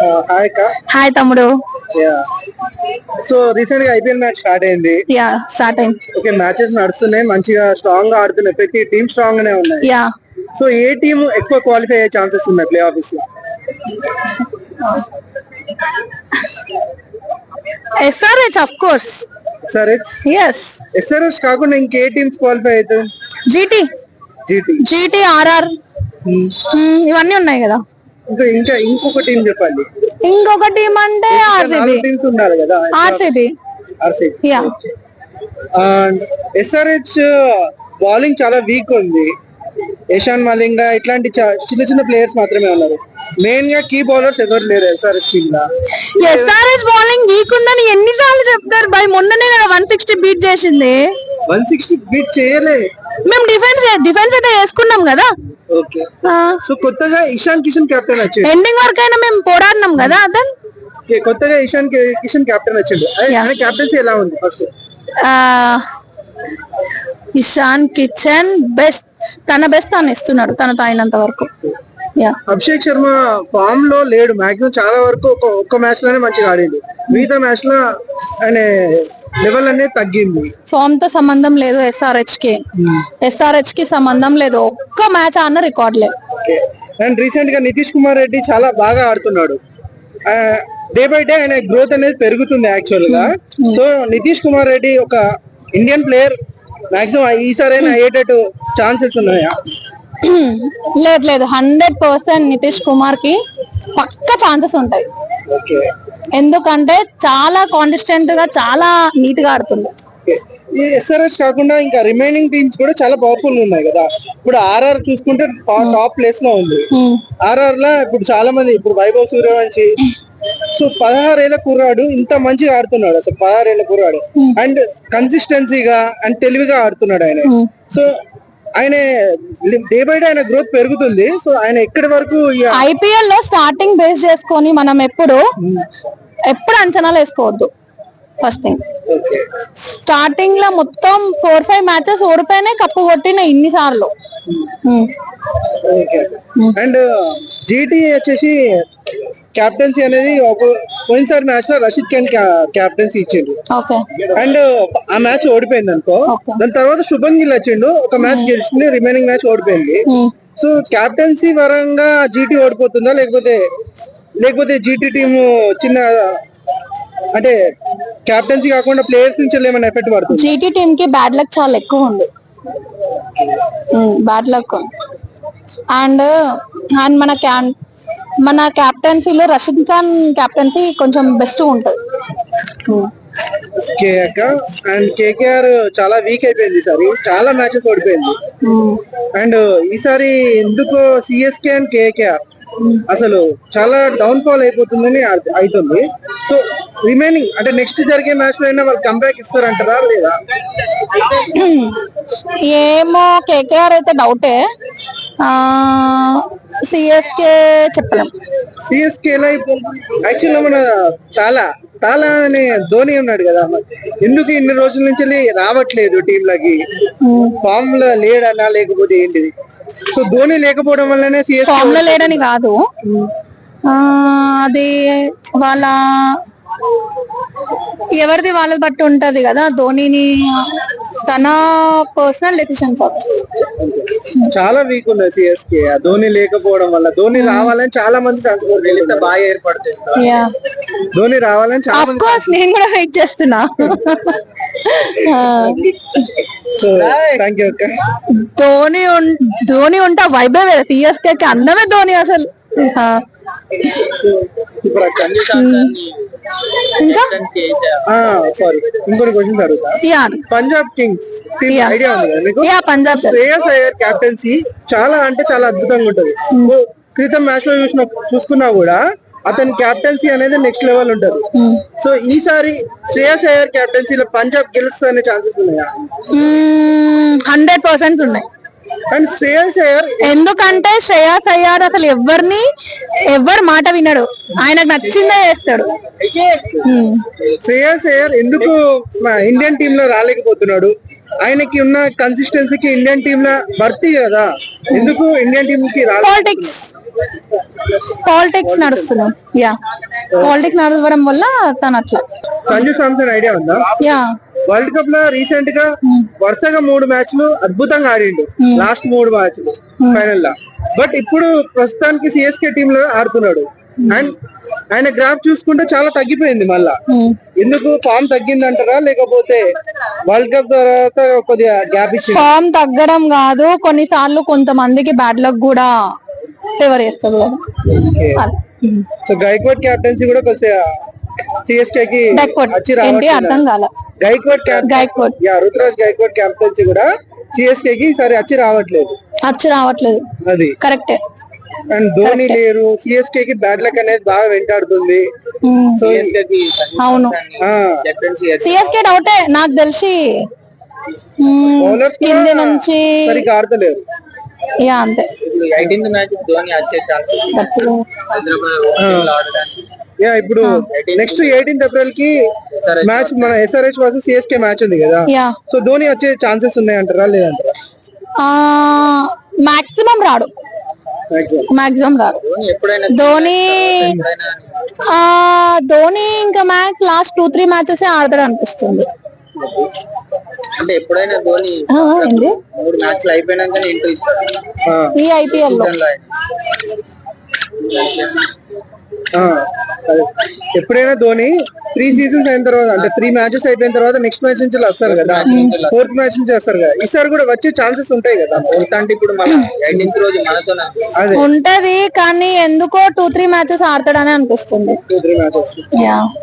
Hi అక్క. Hi తమ్ముడు. So recent గా ఐపీఎల్ మ్యాచ్ స్టార్ట్ అయింది. స్టార్ట్ అయింది. ఓకే, మ్యాచెస్ నడుస్తున్నాయి, మంచిగా స్ట్రాంగ్ గా ఆడుతున్నాయి, ప్రతి టీమ్ స్ట్రాంగ్ గానే ఉన్నాయి. సో ఏ టీమ్ ఎక్కువ క్వాలిఫై అయ్యే ఛాన్సెస్ ఉన్నాయి ప్లే ఆఫీస్ లో? SRH of course. ఎస్ఆర్హెచ్ కాకుండా ఇంకే టీమ్స్ క్వాలిఫై అవుతాయి? జీటీ ఆర్ఆర్ ఇవన్నీ ఉన్నాయి కదా. ఇంకా ఇంకొక టీం చెప్పండి. ఇంకొక టీం అంటే టీమ్స్ ఉండాలి కదా. ఆర్సీబీ. ఎస్ఆర్హెచ్ బౌలింగ్ చాలా వీక్ ఉంది. యశాన్ మలింగా ఇట్లాంటి చిన్న చిన్న ప్లేయర్స్ మాత్రమే ఉన్నారు. మెయిన్ గా కీ బౌలర్స్ ఎవరు లేరు ఎస్ఆర్హెచ్ టీమ్ లో. ఎస్ఆర్హెచ్ బౌలింగ్ వీక్ ఉందని ఎన్నిసార్లు చెప్తారు బై? మొన్ననే కదా 160 బీట్ చేసింది. 160 బీట్ చేయలే. మేము డిఫెన్స్ అయితే వేసుకున్నాం కదా. ఓకే, సో కొత్తగా ఇషాన్ కిషన్ కెప్టెన్ వచ్చింది. ఎండింగ్ వరకు అయినా మేము పోరాడినాం కదా. అతను కొత్తగా ఇషాన్ కిషన్ కెప్టెన్ వచ్చిండు. కెప్టెన్సీ ఎలా ఉంది? ఫస్ట్ ఇషాన్ కిషన్ తన బెస్ట్ తను ఇస్తున్నాడు, తనతో అయినంత వరకు. అభిషేక్ శర్మ ఫామ్ లో లేడు. మాక్సిమం చాలా వరకు ఒక్క మ్యాచ్ లోనే మంచిగా ఆడింది. మిగతా మ్యాచ్ లో ఆయన లెవెల్ అనేది తగ్గింది. ఫామ్ తో సంబంధం లేదు ఎస్ఆర్హెచ్ కి సంబంధం లేదు. ఒక్క మ్యాచ్ ఆడిన రికార్డ్ లేదు. అండ్ రీసెంట్ గా నితీష్ కుమార్ రెడ్డి చాలా బాగా ఆడుతున్నాడు. డే బై డే ఆయన గ్రోత్ అనేది పెరుగుతుంది యాక్చువల్ గా. సో నితీష్ కుమార్ రెడ్డి ఒక ఇండియన్ ప్లేయర్ మాక్సిమం ఈసారి అయ్యేటట్టు ఛాన్సెస్ ఉన్నాయా? లేదు 100% నితీష్ కుమార్ కి పక్క ఛాన్సెస్ ఉంటాయి. ఎందుకంటే చాలా కాన్సిస్టెంట్ గా చాలా నీట్ గా ఆడుతుంది. ఈ ఎస్ఆర్హెచ్ కాకుండా ఇంకా రిమైనింగ్ టీమ్స్ కూడా చాలా పవర్ఫుల్ ఉన్నాయి కదా. ఇప్పుడు ఆర్ఆర్ చూసుకుంటే టాప్ ప్లేస్ లో ఉంది. ఆర్ఆర్ లా ఇప్పుడు చాలా మంది, ఇప్పుడు వైభవ్ సూర్యవంశి, సో 16 ఏళ్ల కుర్రాడు ఇంత మంచిగా ఆడుతున్నాడు. అసలు 16 ఏళ్ల కుర్రాడు అండ్ కన్సిస్టెన్సీగా అండ్ తెలివిగా ఆడుతున్నాడు ఆయన. సో ఆయన డే బై డే ఆయన గ్రోత్ పెరుగుతుంది. సో ఆయన ఎక్కడి వరకు ఐపీఎల్ లో స్టార్టింగ్ బేస్ చేసుకొని మనం ఎప్పుడు అంచనాలు వేసుకోవద్దు. ఫస్ట్ థింగ్, స్టార్టింగ్ లో మొత్తం 4-5 మ్యాచెస్ ఓడిపోయినా కప్పు కొట్టిన ఇన్నిసార్లు. అండ్ జీటీ వచ్చేసి కెప్టెన్సీ అనేది పోయినసారి మ్యాచ్ లో రషీద్ ఖాన్ కెప్టెన్సీ ఇచ్చిండు. అండ్ ఆ మ్యాచ్ ఓడిపోయింది అనుకో. దాని తర్వాత శుభన్ గిల్ వచ్చిండు, ఒక మ్యాచ్ గెలిచింది, రిమైనింగ్ మ్యాచ్ ఓడిపోయింది. సో కెప్టెన్సీ పరంగా జీటీ ఓడిపోతుందా, లేకపోతే జీటీ టీమ్ చిన్న అంటే కెప్టెన్సీ కాకుండా ప్లేయర్స్ నుంచి ఏమైనా ఎఫెక్ట్ పడుతుంది? జీటీ టీమ్ కి బ్యాడ్ లక్ చాలా ఎక్కువ ఉంది. బ్యాడ్ లక్ అండ్ మన కెప్టెన్సీలో రషీద్ ఖాన్ కెప్టెన్సీ కొంచెం బెస్ట్ ఉంటది. అండ్ కేకేఆర్ చాలా వీక్ అయిపోయింది ఈసారి, చాలా మ్యాచెస్ ఓడిపోయింది. అండ్ ఈసారి ఎందుకో సిఎస్కే అండ్ కేకేఆర్ అసలు చాలా డౌన్ ఫాల్ అయిపోతుందని అవుతుంది. సో రిమైనింగ్ అంటే నెక్స్ట్ జరిగే మ్యాచ్ లో అయినా వాళ్ళు కంబ్యాక్ ఇస్తారంటారా లేదా? ఏమో, కేకేఆర్ అయితే డౌటే. సిఎస్కే చెప్పలేం. సిఎస్కే యాక్చువల్గా మన తాలా అనే ధోని ఉన్నాడు కదా, ఎందుకు ఇన్ని రోజుల నుంచి రావట్లేదు టీమ్ లకి? ఫామ్ లో లేడనా లేకపోతే ఏంటిది? సో ధోని లేకపోవడం వల్లనే సిఎస్కే ఫామ్ లో లేడని కాదు, అది వాళ్ళ ఎవరిది వాళ్ళది బట్టి ఉంటది కదా. ధోనిని తన పర్సనల్ డెసిషన్స్ చాలా వీక్ ఉంది సిఎస్కే. ధోని లేకపోవడం వల్ల, ధోని రావాలని చాలా మంది బాగా ఏర్పడుతుంది. ధోని రావాలని చాలా మంది, నేను కూడా వెయిట్ చేస్తున్నా. ధోని ఉంటా వైభవ్ సిఎస్కే కి అందమే ధోని అసలు. ఇంకా ఇంకొన్ని క్వశ్చన్స్ అడుగుతా. పంజాబ్ కింగ్స్ ఐడియా ఉంది కదా మీకు? పంజాబ్ శ్రేయస్ అయ్యర్ కెప్టెన్సీ చాలా అంటే చాలా అద్భుతంగా ఉంటది. క్రితం మ్యాచ్ లో చూసుకున్నా కూడా అతని కెప్టెన్సీ అనేది నెక్స్ట్ లెవెల్ ఉంటది. సో ఈసారి శ్రేయస్ అయ్యర్ కెప్టెన్సీలో పంజాబ్ గెలుస్తుందనే ఛాన్సెస్ ఉన్నాయా? 100% ఉన్నాయి. అండ్ శ్రేయస్ అయ్యర్, ఎందుకంటే శ్రేయస్ అయ్యర్ అసలు ఎవరి మాట వినడు, ఆయనకు నచ్చిందే చేస్తాడు. శ్రేయస్ అయ్యర్ ఎందుకు ఇండియన్ టీమ్ లో రాలేకపోతున్నాడు? ఆయనకి ఉన్న కన్సిస్టెన్సీకి ఇండియన్ టీమ్ లో భర్తీ కదా, ఎందుకు ఇండియన్ టీమ్ కి పాలిటిక్స్ పాలిటిక్స్ నడుస్తున్నాయి. యా, పాలిటిక్స్ నడవడం వల్ల తను అట్లా. సంజు సామ్సన్ ఐడియా ఉందా? యా, వరల్డ్ కప్ లో రీసెంట్ గా వరుసగా 3 మ్యాచ్లు అద్భుతంగా ఆడిండు. లాస్ట్ 3 మ్యాచ్లు ఫైనల్ లా. బట్ ఇప్పుడు ప్రస్తుతానికి సిఎస్కే టీమ్ లో ఆడుతున్నాడు. అండ్ ఆయన గ్రాఫ్ చూసుకుంటే చాలా తగ్గిపోయింది మళ్ళా. ఎందుకు ఫామ్ తగ్గింది అంటారా, లేకపోతే వరల్డ్ కప్ తర్వాత కొద్దిగా గ్యాప్ ఇచ్చింది? ఫామ్ తగ్గడం కాదు, కొన్నిసార్లు కొంతమందికి బ్యాడ్ లక్ కూడా ఫేవర్ చేస్తుంది కదా. సో గైక్వాడ్ క్యాప్టెన్సీ కూడా కొద్దిగా సిఎస్కే కి ఏంటి అర్థం కాల. గైక్వాడ్ రుతురాజ్ గైక్వాడ్ క్యాప్టెన్సీ కూడా సిఎస్కే కి సరే వచ్చి రావట్లేదు. అది కరెక్టే. అండ్ ధోని లేరు, సిఎస్కే కి బ్యాడ్ లక్ అనేది బాగా వెంటాడుతుంది. సో అవును, సిఎస్కే డౌటే నాకు తెలిసి. బౌలర్స్ కింది నుంచి సరిగ్గా ఆడతలేరు. యా, అంతే. యా, ఇప్పుడు నెక్స్ట్ 18th ఏప్రిల్ కి మ్యాచ్ మన ఎస్ఆర్హెచ్ వర్సెస్ సిఎస్కే మ్యాచ్ ఉంది కదా. సో ధోని వచ్చే ఛాన్సెస్ ఉన్నాయి అంటారా, లేదంటారా? మాక్సిమం రాడు. ధోని ఇంకా మ్యాచ్ లాస్ట్ 2-3 మ్యాచెస్ ఆడతాడు అనిపిస్తుంది. అంటే ఎప్పుడైనా ధోని 3 మ్యాచ్లు అయిపోయినాక ఈ ఐపీఎల్ లో ఎప్పుడైనా ధోని 3 సీజన్స్ అయిన తర్వాత, అంటే 3 మ్యాచెస్ అయిపోయిన తర్వాత నెక్స్ట్ మ్యాచ్ నుంచి వస్తారు కదా, 4th మ్యాచ్ నుంచి వస్తారు కదా. ఈసారి కూడా వచ్చే ఛాన్సెస్ ఉంటాయి కదా. అంటే ఇప్పుడు మన 18th రోజు మనతో ఉంటది, కానీ ఎందుకో 2-3 మ్యాచెస్ ఆడతాడని అనిపిస్తుంది. 2-3 మ్యాచెస్. యా.